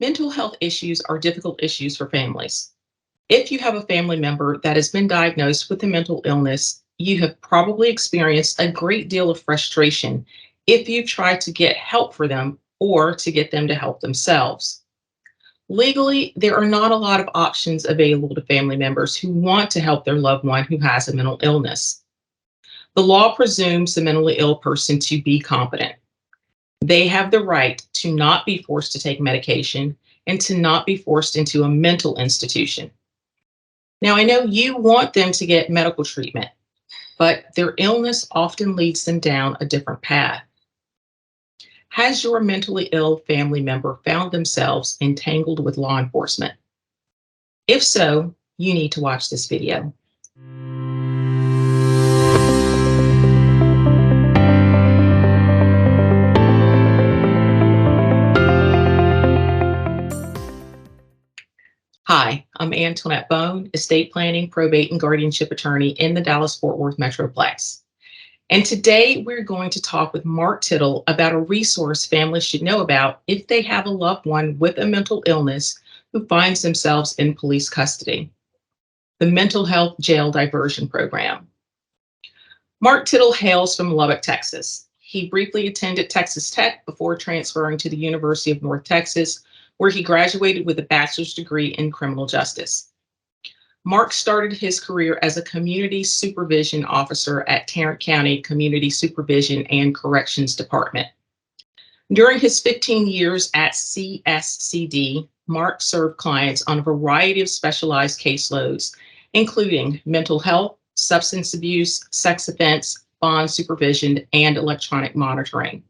Mental health issues are difficult issues for families. If you have a family member that has been diagnosed with a mental illness, you have probably experienced a great deal of frustration if you've tried to get help for them or to get them to help themselves. Legally, there are not a lot of options available to family members who want to help their loved one who has a mental illness. The law presumes the mentally ill person to be competent. They have the right to not be forced to take medication and to not be forced into a mental institution. Now, I know you want them to get medical treatment, but their illness often leads them down a different path. Has your mentally ill family member found themselves entangled with law enforcement? If so, you need to watch this video. Hi, I'm Antoinette Bone, estate planning, probate, and guardianship attorney in the Dallas-Fort Worth Metroplex. And today we're going to talk with Mark Tittle about a resource families should know about if they have a loved one with a mental illness who finds themselves in police custody: the Mental Health Jail Diversion Program. Mark Tittle hails from Lubbock, Texas. He briefly attended Texas Tech before transferring to the University of North Texas, where he graduated with a bachelor's degree in criminal justice. Mark started his career as a community supervision officer at Tarrant County Community Supervision and Corrections Department. During his 15 years at CSCD, Mark served clients on a variety of specialized caseloads, including mental health, substance abuse, sex offense, bond supervision, and electronic monitoring.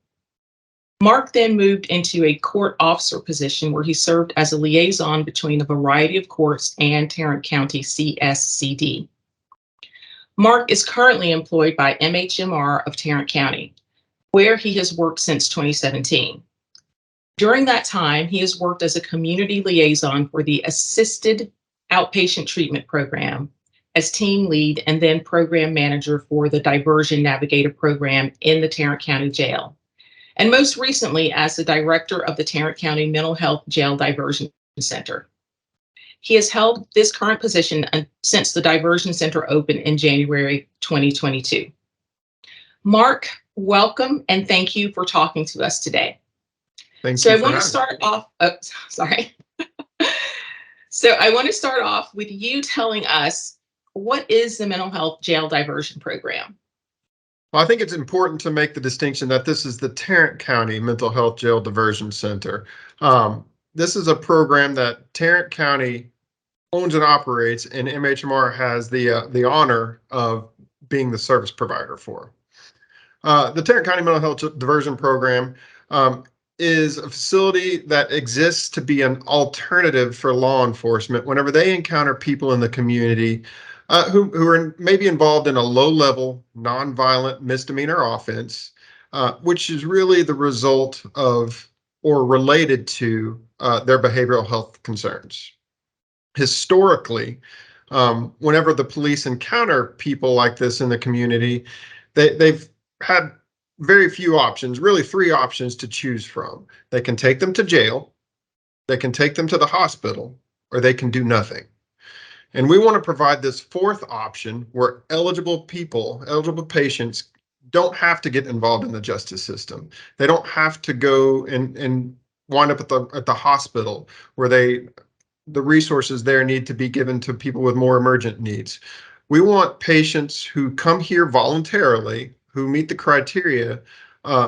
Mark then moved into a court officer position where he served as a liaison between a variety of courts and Tarrant County CSCD. Mark is currently employed by MHMR of Tarrant County, where he has worked since 2017. During that time, he has worked as a community liaison for the Assisted Outpatient Treatment Program, as team lead and then program manager for the Diversion Navigator program in the Tarrant County Jail, and most recently as the director of the Tarrant County Mental Health Jail Diversion Center. He has held this current position since the Diversion Center opened in January 2022. Mark, welcome and thank you for talking to us today. Thank you. I want to start off, So I want to start off with you telling us, what is the Mental Health Jail Diversion Program? Well, I think it's important to make the distinction that this is the Tarrant County Mental Health Jail Diversion Center. This is a program that Tarrant County owns and operates, and MHMR has the honor of being the service provider for. The Tarrant County Mental Health Diversion Program is a facility that exists to be an alternative for law enforcement whenever they encounter people in the community who are maybe involved in a low-level, nonviolent misdemeanor offense, which is really the result of or related to their behavioral health concerns. Historically, whenever the police encounter people like this in the community, they've had very few options, really 3 options to choose from. They can take them to jail, they can take them to the hospital, or they can do nothing. And we want to provide this 4th option where eligible patients don't have to get involved in the justice system. They don't have to go and wind up at the hospital where the resources there need to be given to people with more emergent needs. We want patients who come here voluntarily, who meet the criteria, we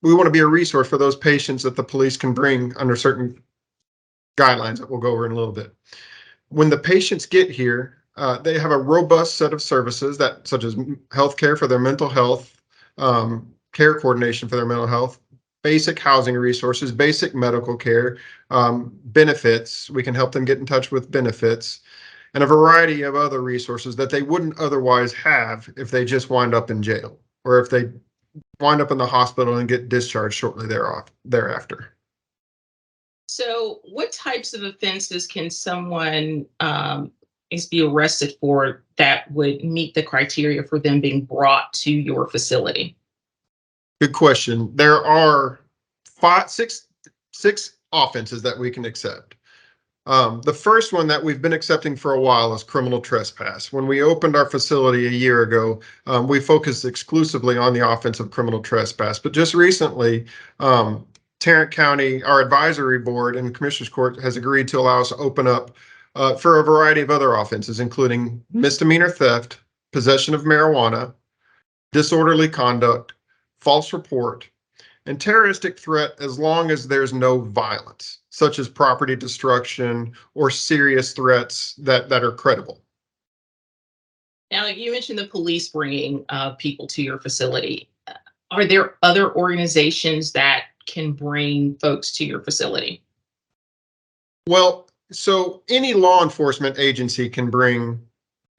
want to be a resource for those patients that the police can bring under certain guidelines that we'll go over in a little bit. When the patients get here, they have a robust set of services such as healthcare for their mental health, care coordination for their mental health, basic housing resources, basic medical care, benefits. We can help them get in touch with benefits, and a variety of other resources that they wouldn't otherwise have if they just wind up in jail or if they wind up in the hospital and get discharged shortly thereafter. So what types of offenses can someone be arrested for that would meet the criteria for them being brought to your facility? Good question. There are six offenses that we can accept. The first one that we've been accepting for a while is criminal trespass. When we opened our facility a year ago, we focused exclusively on the offense of criminal trespass. But just recently, Tarrant County, our advisory board and Commissioners Court has agreed to allow us to open up for a variety of other offenses, including misdemeanor theft, possession of marijuana, disorderly conduct, false report, and terroristic threat, as long as there's no violence, such as property destruction or serious threats that are credible. Now, you mentioned the police bringing people to your facility. Are there other organizations that can bring folks to your facility? Well, so any law enforcement agency can bring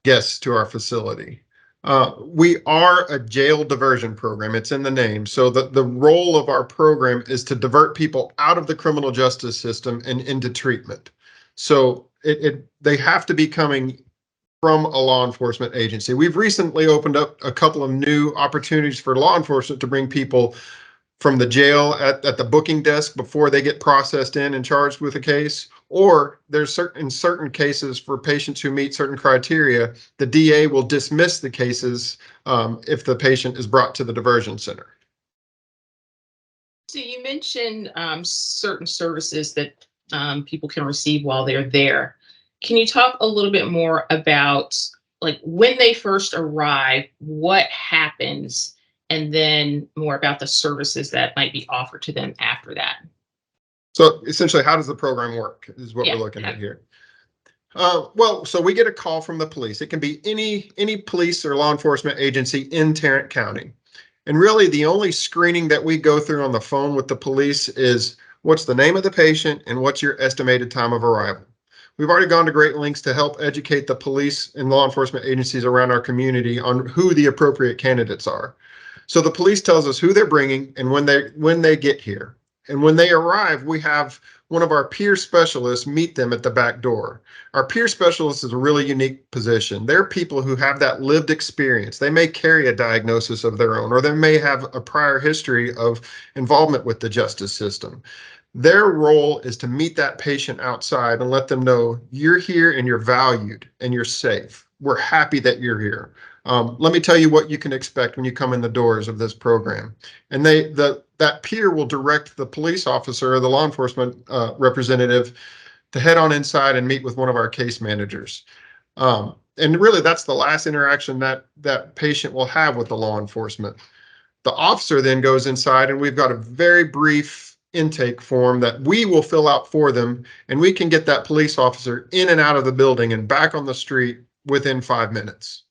guests to our facility. We are a jail diversion program. It's in the name. So the role of our program is to divert people out of the criminal justice system and into treatment. So they have to be coming from a law enforcement agency. We've recently opened up a couple of new opportunities for law enforcement to bring people from the jail at the booking desk before they get processed in and charged with a case. Or there's certain cases for patients who meet certain criteria, the DA will dismiss the cases if the patient is brought to the diversion center. So you mentioned certain services that people can receive while they're there. Can you talk a little bit more about, like, when they first arrive, what happens, and then more about the services that might be offered to them after that? So essentially, how does the program work is what Yeah. we're looking at here. Well, so we get a call from the police. It can be any police or law enforcement agency in Tarrant County. And really the only screening that we go through on the phone with the police is what's the name of the patient and what's your estimated time of arrival. We've already gone to great lengths to help educate the police and law enforcement agencies around our community on who the appropriate candidates are. So the police tells us who they're bringing and when they get here. And when they arrive, we have one of our peer specialists meet them at the back door. Our peer specialist is a really unique position. They're people who have that lived experience. They may carry a diagnosis of their own, or they may have a prior history of involvement with the justice system. Their role is to meet that patient outside and let them know you're here and you're valued and you're safe. We're happy that you're here. Let me tell you what you can expect when you come in the doors of this program. And that peer will direct the police officer or the law enforcement representative to head on inside and meet with one of our case managers. And really, that's the last interaction that patient will have with the law enforcement. The officer then goes inside, and we've got a very brief intake form that we will fill out for them, and we can get that police officer in and out of the building and back on the street within 5 minutes.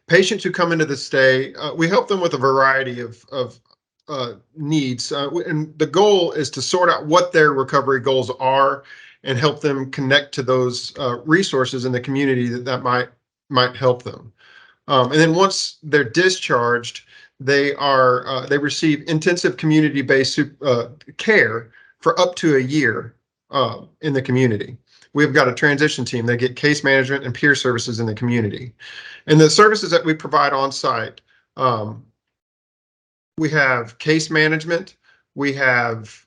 Patients who come into the stay, we help them with a variety of needs. And the goal is to sort out what their recovery goals are and help them connect to those resources in the community that might help them. And then once they're discharged, they receive intensive community-based care for up to a year in the community. We've got a transition team that get case management and peer services in the community. And the services that we provide on site, we have case management, we have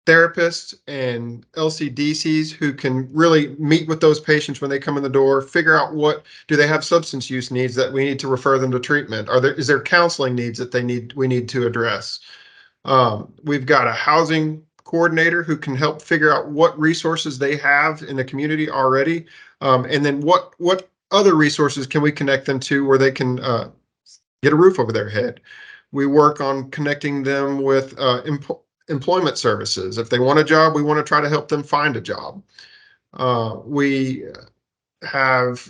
therapists and LCDCs who can really meet with those patients when they come in the door, figure out do they have substance use needs that we need to refer them to treatment? Is there counseling needs that we need to address? We've got a housing coordinator who can help figure out what resources they have in the community already, and then what other resources can we connect them to where they can get a roof over their head. We work on connecting them with employment services. If they want a job, we want to try to help them find a job. We have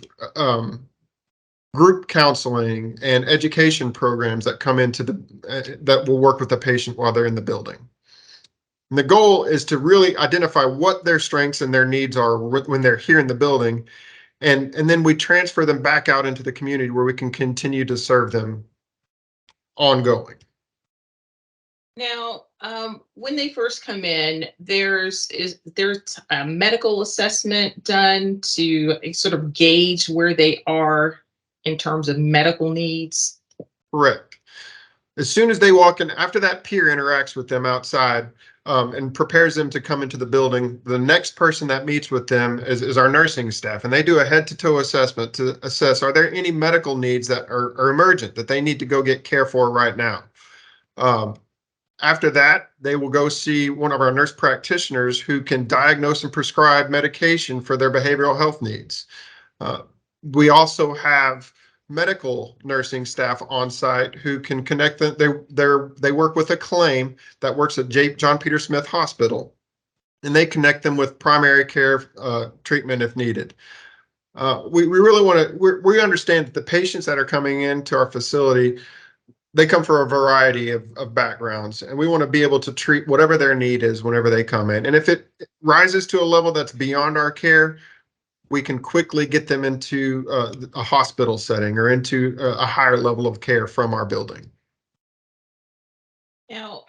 group counseling and education programs that come into that will work with the patient while they're in the building. And the goal is to really identify what their strengths and their needs are when they're here in the building. And then we transfer them back out into the community where we can continue to serve them ongoing. Now, when they first come in, there's a medical assessment done to sort of gauge where they are in terms of medical needs. Correct. As soon as they walk in, after that peer interacts with them outside and prepares them to come into the building, the next person that meets with them is our nursing staff. And they do a head-to-toe assessment to assess, are there any medical needs that are emergent that they need to go get care for right now? After that, they will go see one of our nurse practitioners who can diagnose and prescribe medication for their behavioral health needs. We also have medical nursing staff on site who can connect them. They work with a claim that works at John Peter Smith Hospital, and they connect them with primary care treatment if needed. We really want to, we understand that the patients that are coming into our facility, they come for a variety of backgrounds, and we want to be able to treat whatever their need is whenever they come in. And if it rises to a level that's beyond our care, we can quickly get them into a hospital setting or into a higher level of care from our building. Now,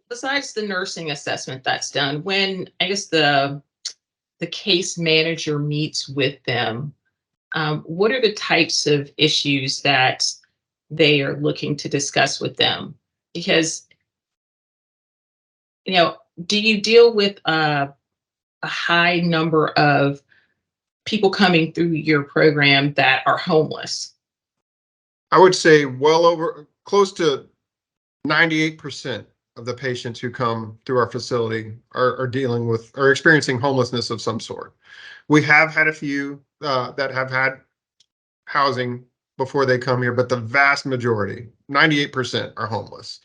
besides the nursing assessment that's done, when I guess the case manager meets with them, what are the types of issues that they are looking to discuss with them? Because, do you deal with a high number of people coming through your program that are homeless? I would say well over close to 98% of the patients who come through our facility are dealing with or experiencing homelessness of some sort. We have had a few that have had housing before they come here, but the vast majority, 98%, are homeless.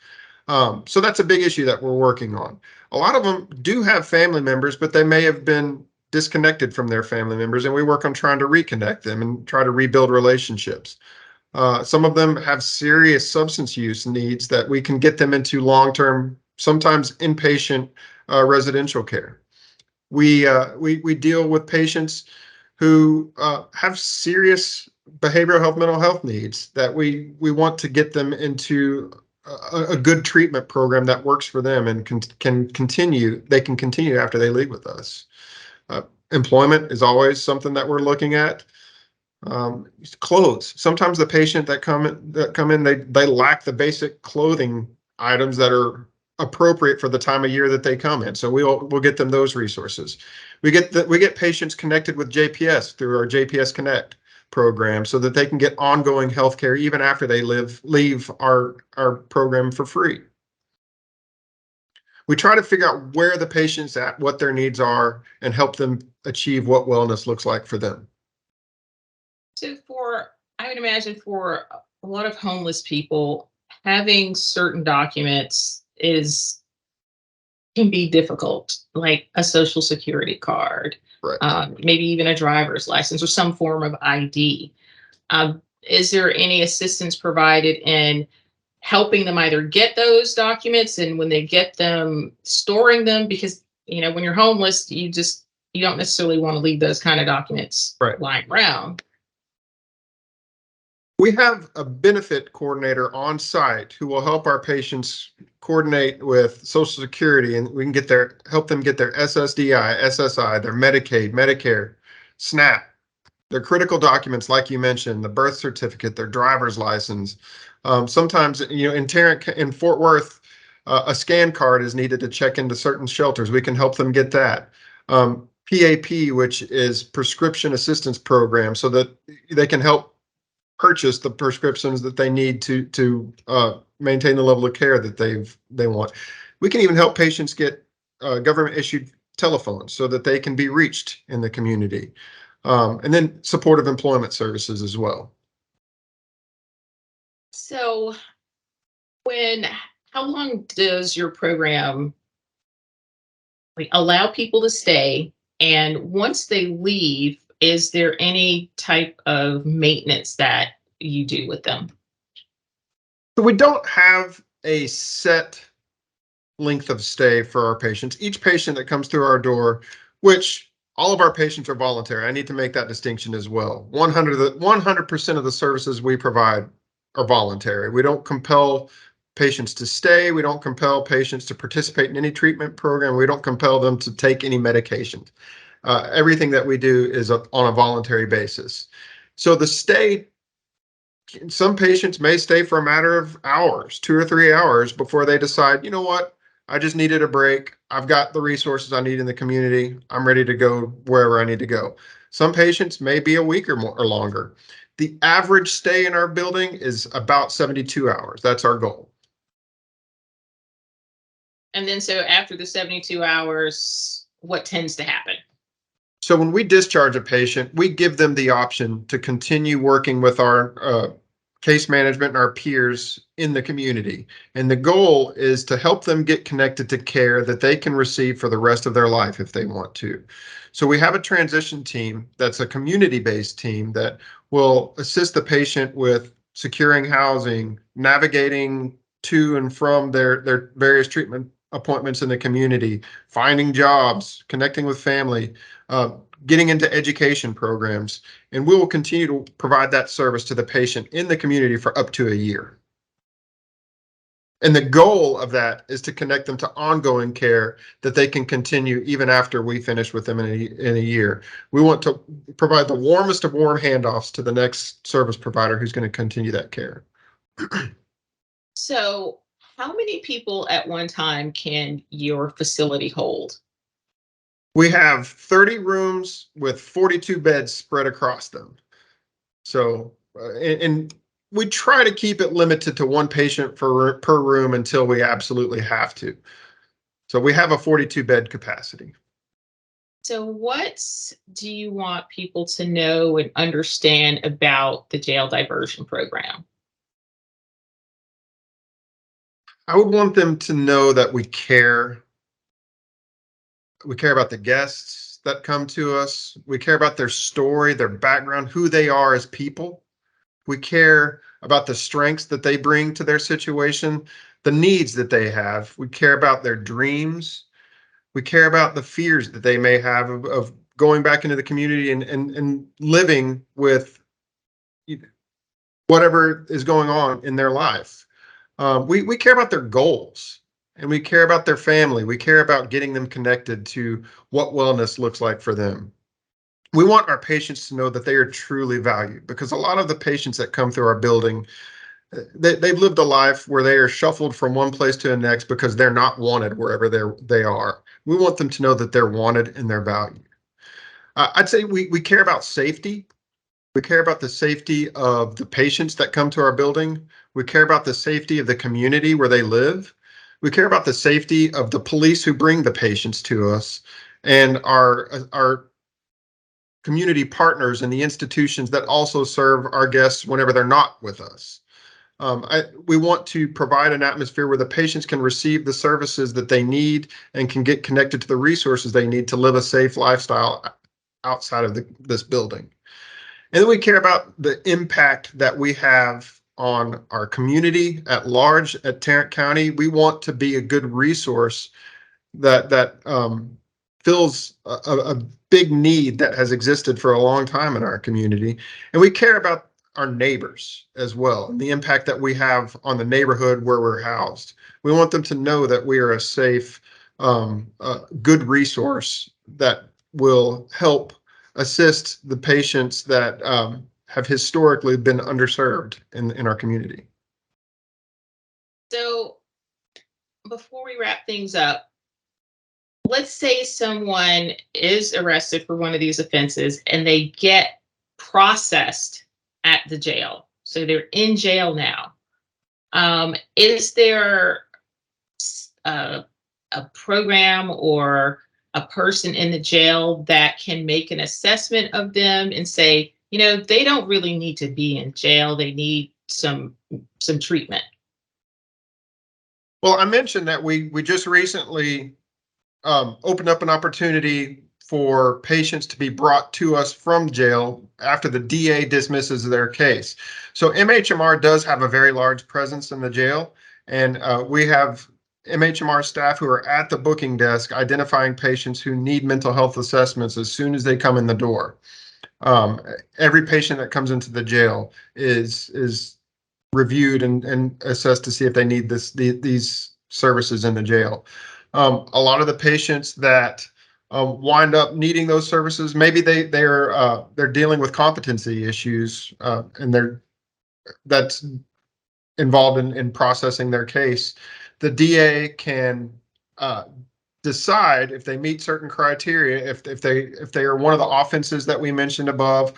So that's a big issue that we're working on. A lot of them do have family members, but they may have been disconnected from their family members, and we work on trying to reconnect them and try to rebuild relationships. Some of them have serious substance use needs that we can get them into long-term, sometimes inpatient residential care. We deal with patients who have serious behavioral health, mental health needs that we want to get them into a good treatment program that works for them and can continue. They can continue after they leave with us. Employment is always something that we're looking at. Clothes. Sometimes the patient that come in, they lack the basic clothing items that are appropriate for the time of year that they come in. So we'll get them those resources. We get patients connected with JPS through our JPS Connect program so that they can get ongoing health care even after they leave our program for free. We try to figure out where the patient's at, what their needs are, and help them achieve what wellness looks like for them. So I would imagine for a lot of homeless people, having certain documents can be difficult, like a social security card, Right. maybe even a driver's license or some form of ID. Is there any assistance provided in helping them either get those documents and when they get them, storing them? Because, when you're homeless, you don't necessarily want to leave those kind of documents Right. lying around. We have a benefit coordinator on site who will help our patients coordinate with Social Security, and we can help them get their SSDI, SSI, their Medicaid, Medicare, SNAP, their critical documents, like you mentioned, the birth certificate, their driver's license. Sometimes, in Tarrant, in Fort Worth, a scan card is needed to check into certain shelters. We can help them get that. PAP, which is Prescription Assistance Program, so that they can help purchase the prescriptions that they need to maintain the level of care that they want. We can even help patients get government issued telephones so that they can be reached in the community, and then supportive employment services as well. So how long does your program allow people to stay? And once they leave, is there any type of maintenance that you do with them? So we don't have a set length of stay for our patients. Each patient that comes through our door, which all of our patients are voluntary. I need to make that distinction as well. 100% of the services we provide are voluntary. We don't compel patients to stay. We don't compel patients to participate in any treatment program. We don't compel them to take any medications. Everything that we do is on a voluntary basis. So the stay Some patients may stay for a matter of hours, 2 or 3 hours, before they decide, you know what, I just needed a break. I've got the resources I need in the community. I'm ready to go wherever I need to go. Some patients may be a week or more or longer. The average stay in our building is about 72 hours. That's our goal. And then so after the 72 hours, what tends to happen? So when we discharge a patient, we give them the option to continue working with our case management and our peers in the community. And the goal is to help them get connected to care that they can receive for the rest of their life if they want to. So we have a transition team that's a community-based team that will assist the patient with securing housing, navigating to and from their various treatment appointments in the community, finding jobs, connecting with family, uh, getting into education programs, and we will continue to provide that service to the patient in the community for up to a year. And the goal of that is to connect them to ongoing care that they can continue even after we finish with them in a year. We want to provide the warmest of warm handoffs to the next service provider who's going to continue that care. So, how many people at one time can your facility hold? We have 30 rooms with 42 beds spread across them. So, and we try to keep it limited to one patient per room until we absolutely have to. So we have a 42 bed capacity. So, what do you want people to know and understand about the jail diversion program? I would want them to know that we care. We care about the guests that come to us. We care about their story, their background, who they are as people. We care about the strengths that they bring to their situation, the needs that they have. We care about their dreams. We care about the fears that they may have of going back into the community and living with whatever is going on in their life. We care about their goals, and we care about their family. We care about getting them connected to what wellness looks like for them. We want our patients to know that they are truly valued, because a lot of the patients that come through our building, they've lived a life where they are shuffled from one place to the next because they're not wanted wherever they are. We want them to know that they're wanted and they're valued. I'd say we care about safety. We care about the safety of the patients that come to our building. We care about the safety of the community where they live. We care about the safety of the police who bring the patients to us, and our community partners and the institutions that also serve our guests whenever they're not with us. We want to provide an atmosphere where the patients can receive the services that they need and can get connected to the resources they need to live a safe lifestyle outside of this building. And then we care about the impact that we have on our community at large at Tarrant County. We want to be a good resource that fills a big need that has existed for a long time in our community. And we care about our neighbors as well, and the impact that we have on the neighborhood where we're housed. We want them to know that we are a safe, good resource that will help assist the patients that have historically been underserved in our community. So, before we wrap things up, let's say someone is arrested for one of these offenses and they get processed at the jail. So they're in jail now. Is there a, a program or a person in the jail that can make an assessment of them and say, they don't really need to be in jail. They need some treatment. Well, I mentioned that we just recently opened up an opportunity for patients to be brought to us from jail after the DA dismisses their case. So MHMR does have a very large presence in the jail, and we have MHMR staff who are at the booking desk identifying patients who need mental health assessments as soon as they come in the door. Every patient that comes into the jail is reviewed and assessed to see if they need these services in the jail. A lot of the patients that wind up needing those services, maybe they're dealing with competency issues, and that's involved in processing their case, the DA can decide if they meet certain criteria, if they are one of the offenses that we mentioned above,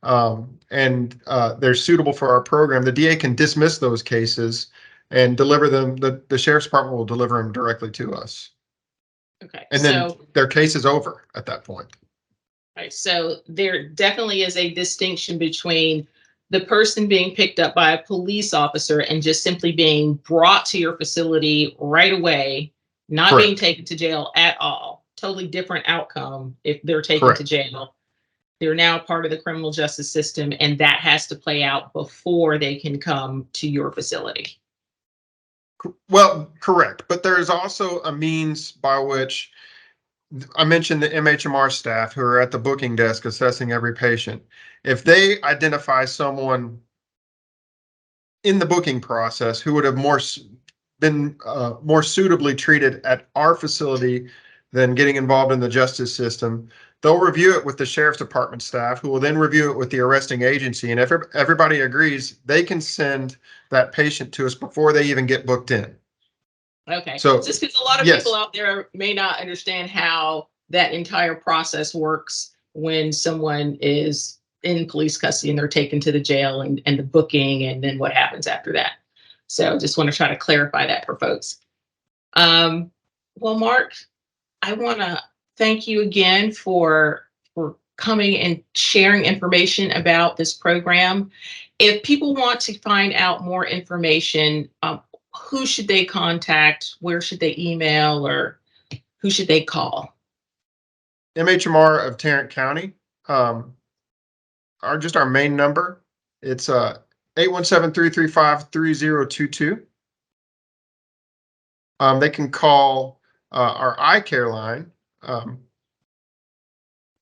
and they're suitable for our program, the DA can dismiss those cases and deliver them. The sheriff's department will deliver them directly to us. Okay. And then their case is over at that point. Right. So there definitely is a distinction between the person being picked up by a police officer and just simply being brought to your facility right away, not being taken to jail at all. Totally different outcome if they're taken to jail. They're now part of the criminal justice system, and that has to play out before they can come to your facility. Well, correct. But there is also a means by which I mentioned the MHMR staff who are at the booking desk assessing every patient. If they identify someone in the booking process who would have been more suitably treated at our facility than getting involved in the justice system, they'll review it with the sheriff's department staff, who will then review it with the arresting agency. And if everybody agrees, they can send that patient to us before they even get booked in. Okay. So just because a lot of people out there may not understand how that entire process works when someone is in police custody and they're taken to the jail and the booking and then what happens after that. So just want to try to clarify that for folks. Well, Mark, I want to thank you again for coming and sharing information about this program. If people want to find out more information, who should they contact? Where should they email, or who should they call? MHMR of Tarrant County, our main number. It's 817-335-3022. They can call our eye care line.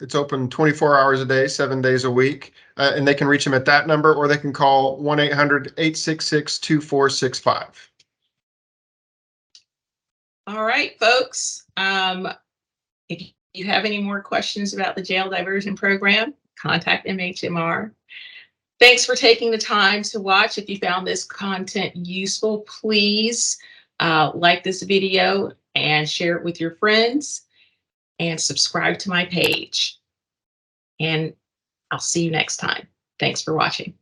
It's open 24 hours a day, 7 days a week, and they can reach them at that number, or they can call 1-800-866-2465. All right, folks. If you have any more questions about the jail diversion program, contact MHMR. Thanks for taking the time to watch. If you found this content useful, please like this video and share it with your friends and subscribe to my page. And I'll see you next time. Thanks for watching.